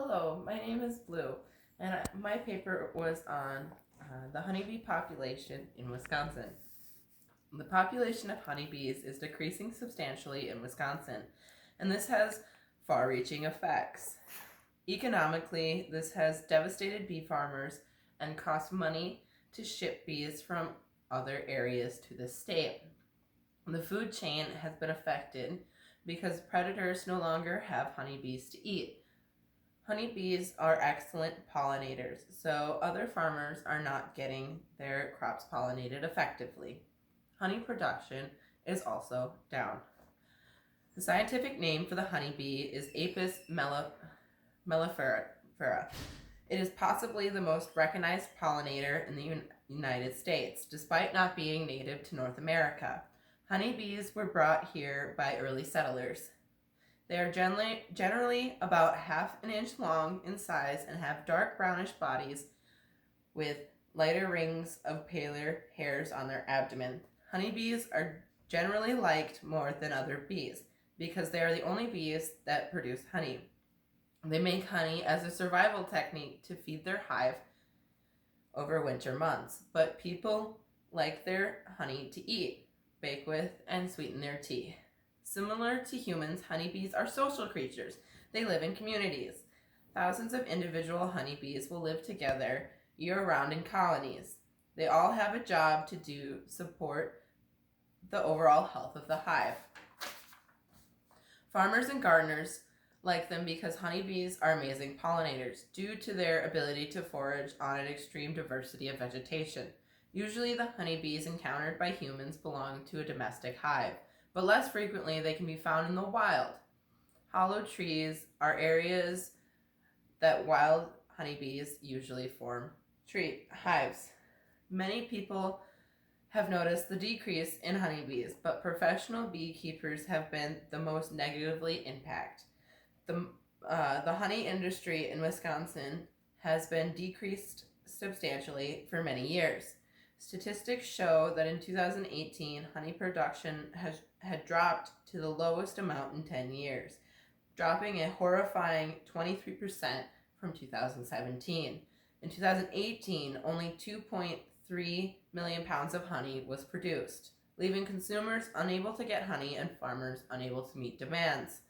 Hello, my name is Blue, and my paper was on the honeybee population in Wisconsin. The population of honeybees is decreasing substantially in Wisconsin, and this has far reaching effects. Economically, this has devastated bee farmers and cost money to ship bees from other areas to the state. The food chain has been affected because predators no longer have honeybees to eat. Honeybees are excellent pollinators, so other farmers are not getting their crops pollinated effectively. Honey production is also down. The scientific name for the honeybee is Apis mellifera. It is possibly the most recognized pollinator in the United States, despite not being native to North America. Honeybees were brought here by early settlers. They are generally about half an inch long in size and have dark brownish bodies with lighter rings of paler hairs on their abdomen. Honeybees are generally liked more than other bees because they are the only bees that produce honey. They make honey as a survival technique to feed their hive over winter months, but people like their honey to eat, bake with, and sweeten their tea. Similar to humans, honeybees are social creatures. They live in communities. Thousands of individual honeybees will live together year-round in colonies. They all have a job to do support the overall health of the hive. Farmers and gardeners like them because honeybees are amazing pollinators due to their ability to forage on an extreme diversity of vegetation. Usually the honeybees encountered by humans belong to a domestic hive, but less frequently they can be found in the wild. Hollow trees are areas that wild honeybees usually form hives. Many people have noticed the decrease in honeybees, but professional beekeepers have been the most negatively impacted. The honey industry in Wisconsin has been decreased substantially for many years. Statistics show that in 2018, honey production had dropped to the lowest amount in 10 years, dropping a horrifying 23% from 2017. In 2018, only 2.3 million pounds of honey was produced, leaving consumers unable to get honey and farmers unable to meet demands.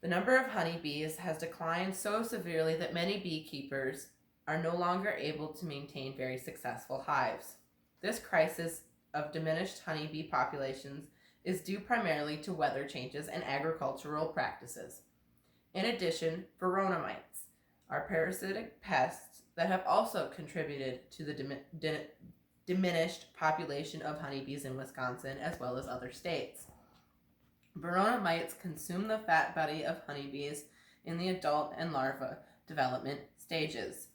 The number of honeybees has declined so severely that many beekeepers are no longer able to maintain very successful hives. This crisis of diminished honeybee populations is due primarily to weather changes and agricultural practices. In addition, Verona mites are parasitic pests that have also contributed to the diminished population of honeybees in Wisconsin as well as other states. Verona mites consume the fat body of honeybees in the adult and larva development stages.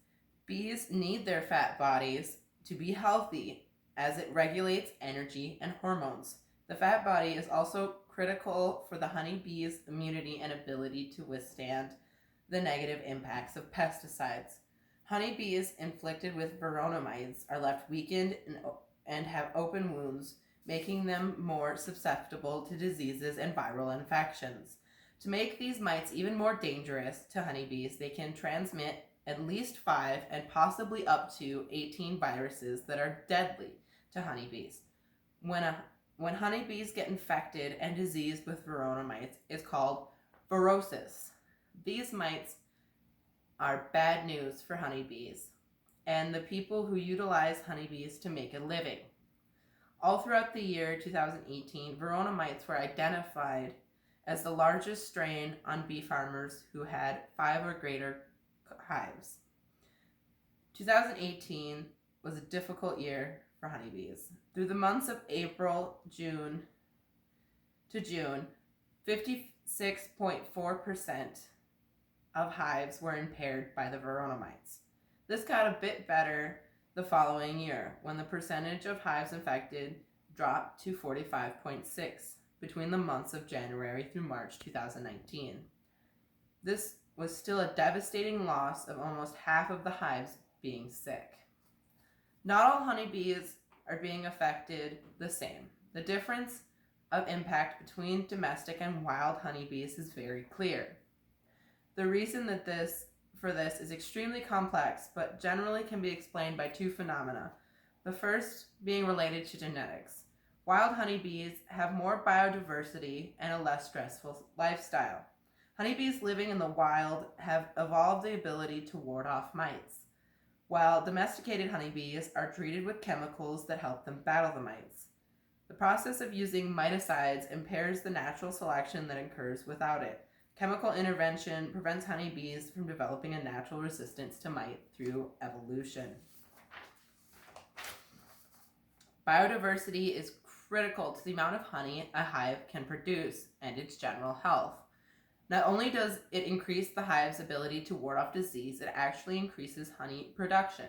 Bees need their fat bodies to be healthy as it regulates energy and hormones. The fat body is also critical for the honeybee's immunity and ability to withstand the negative impacts of pesticides. Honeybees inflicted with Verona mites are left weakened and have open wounds, making them more susceptible to diseases and viral infections. To make these mites even more dangerous to honeybees, they can transmit at least 5 and possibly up to 18 viruses that are deadly to honeybees. When honeybees get infected and diseased with Verona mites, it's called virosis. These mites are bad news for honeybees and the people who utilize honeybees to make a living. All throughout the year 2018, Verona mites were identified as the largest strain on bee farmers who had 5 or greater hives. 2018 was a difficult year for honeybees. Through the months of April to June, 56.4% of hives were impaired by the Verona mites. This got a bit better the following year, when the percentage of hives infected dropped to 45.6% between the months of January through March 2019. This was still a devastating loss of almost half of the hives being sick. Not all honeybees are being affected the same. The difference of impact between domestic and wild honeybees is very clear. The reason for this is extremely complex, but generally can be explained by two phenomena. The first being related to genetics. Wild honeybees have more biodiversity and a less stressful lifestyle. Honeybees living in the wild have evolved the ability to ward off mites, while domesticated honeybees are treated with chemicals that help them battle the mites. The process of using miticides impairs the natural selection that occurs without it. Chemical intervention prevents honeybees from developing a natural resistance to mite through evolution. Biodiversity is critical to the amount of honey a hive can produce and its general health. Not only does it increase the hive's ability to ward off disease, it actually increases honey production.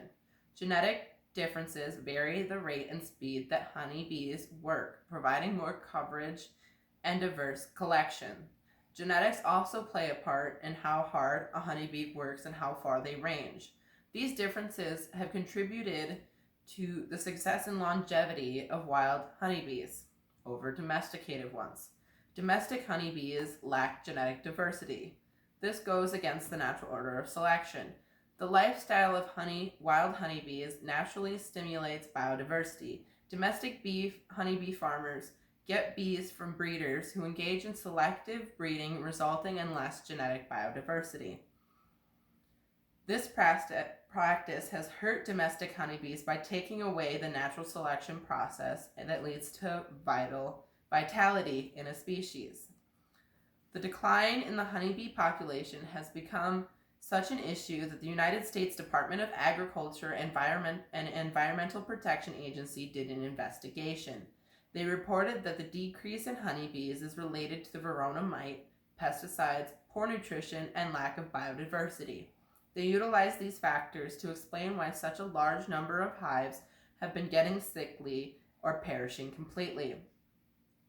Genetic differences vary the rate and speed that honeybees work, providing more coverage and diverse collection. Genetics also play a part in how hard a honeybee works and how far they range. These differences have contributed to the success and longevity of wild honeybees over domesticated ones. Domestic honeybees lack genetic diversity. This goes against the natural order of selection. The lifestyle of wild honeybees naturally stimulates biodiversity. Domestic honeybee farmers get bees from breeders who engage in selective breeding, resulting in less genetic biodiversity. This practice has hurt domestic honeybees by taking away the natural selection process that leads to vitality in a species. The decline in the honeybee population has become such an issue that the United States Department of Agriculture and Environmental Protection Agency did an investigation. They reported that the decrease in honeybees is related to the Varroa mite, pesticides, poor nutrition, and lack of biodiversity. They utilized these factors to explain why such a large number of hives have been getting sickly or perishing completely.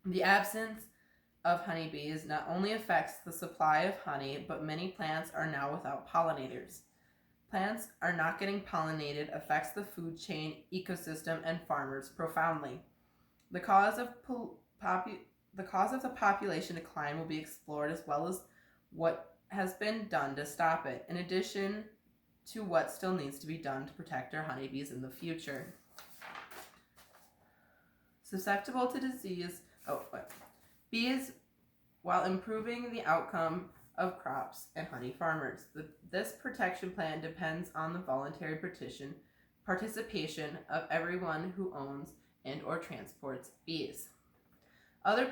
The absence of honeybees not only affects the supply of honey, but many plants are now without pollinators. Plants are not getting pollinated affects the food chain, ecosystem, and farmers profoundly. The cause of the population decline will be explored, as well as what has been done to stop it, in addition to what still needs to be done to protect our honeybees in the future. Susceptible to disease. Bees, while improving the outcome of crops and honey farmers. This protection plan depends on the voluntary participation of everyone who owns and or transports bees. Other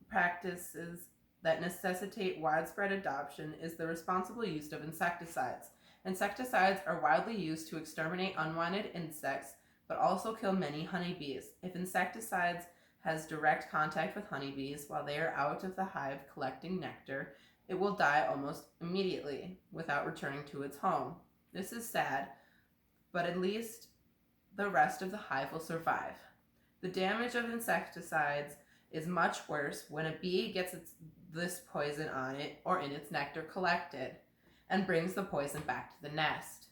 practices that necessitate widespread adoption is the responsible use of insecticides. Insecticides are widely used to exterminate unwanted insects, but also kill many honeybees. If insecticides has direct contact with honeybees while they are out of the hive collecting nectar, it will die almost immediately without returning to its home. This is sad, but at least the rest of the hive will survive. The damage of insecticides is much worse when a bee gets this poison on it or in its nectar collected and brings the poison back to the nest.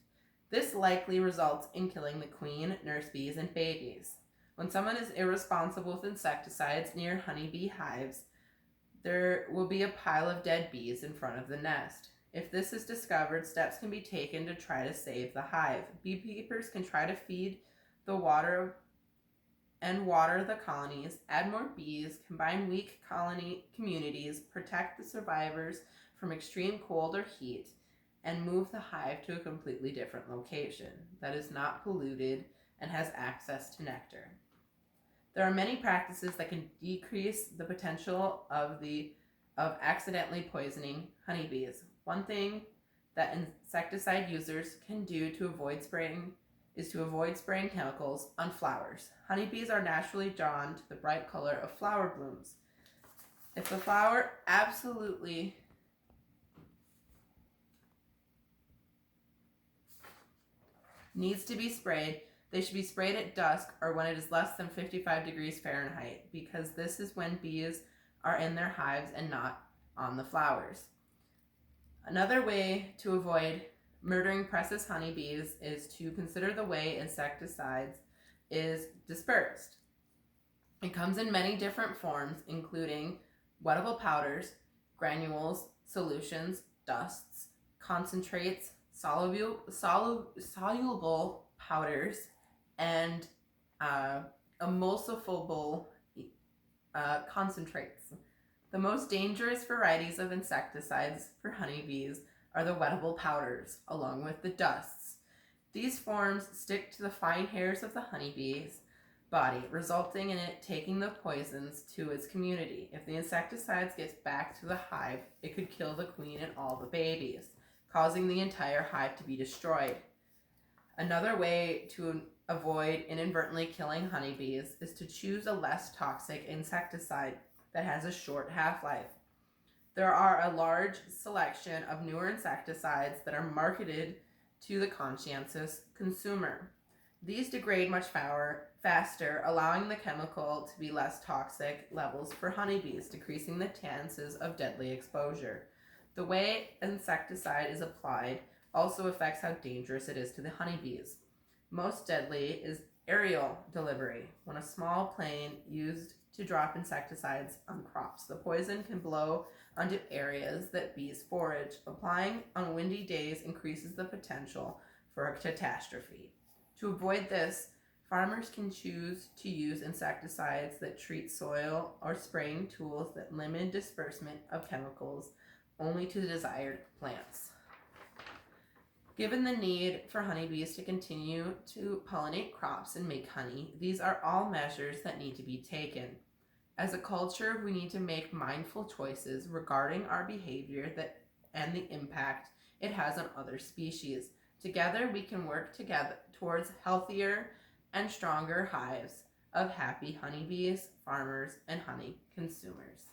This likely results in killing the queen, nurse bees, and babies. When someone is irresponsible with insecticides near honeybee hives, there will be a pile of dead bees in front of the nest. If this is discovered, steps can be taken to try to save the hive. Beekeepers can try to feed the water the colonies, add more bees, combine weak colony communities, protect the survivors from extreme cold or heat, and move the hive to a completely different location that is not polluted and has access to nectar. There are many practices that can decrease the potential of accidentally poisoning honeybees. One thing that insecticide users can do to avoid spraying chemicals on flowers. Honeybees are naturally drawn to the bright color of flower blooms. If the flower absolutely needs to be sprayed, they should be sprayed at dusk or when it is less than 55 degrees Fahrenheit, because this is when bees are in their hives and not on the flowers. Another way to avoid murdering precious honeybees is to consider the way insecticides is dispersed. It comes in many different forms, including wettable powders, granules, solutions, dusts, concentrates, soluble powders, and emulsifiable concentrates. The most dangerous varieties of insecticides for honeybees are the wettable powders, along with the dusts. These forms stick to the fine hairs of the honeybee's body, resulting in it taking the poisons to its community. If the insecticides gets back to the hive, it could kill the queen and all the babies, causing the entire hive to be destroyed. Another way to avoid inadvertently killing honeybees is to choose a less toxic insecticide that has a short half-life. There are a large selection of newer insecticides that are marketed to the conscientious consumer. These degrade much faster, allowing the chemical to be less toxic levels for honeybees, decreasing the chances of deadly exposure. The way insecticide is applied also affects how dangerous it is to the honeybees. Most deadly is aerial delivery, when a small plane used to drop insecticides on crops. The poison can blow onto areas that bees forage. Applying on windy days increases the potential for a catastrophe. To avoid this, farmers can choose to use insecticides that treat soil or spraying tools that limit disbursement of chemicals only to desired plants. Given the need for honeybees to continue to pollinate crops and make honey, these are all measures that need to be taken. As a culture, we need to make mindful choices regarding our behavior and the impact it has on other species. Together, we can work towards healthier and stronger hives of happy honeybees, farmers, and honey consumers.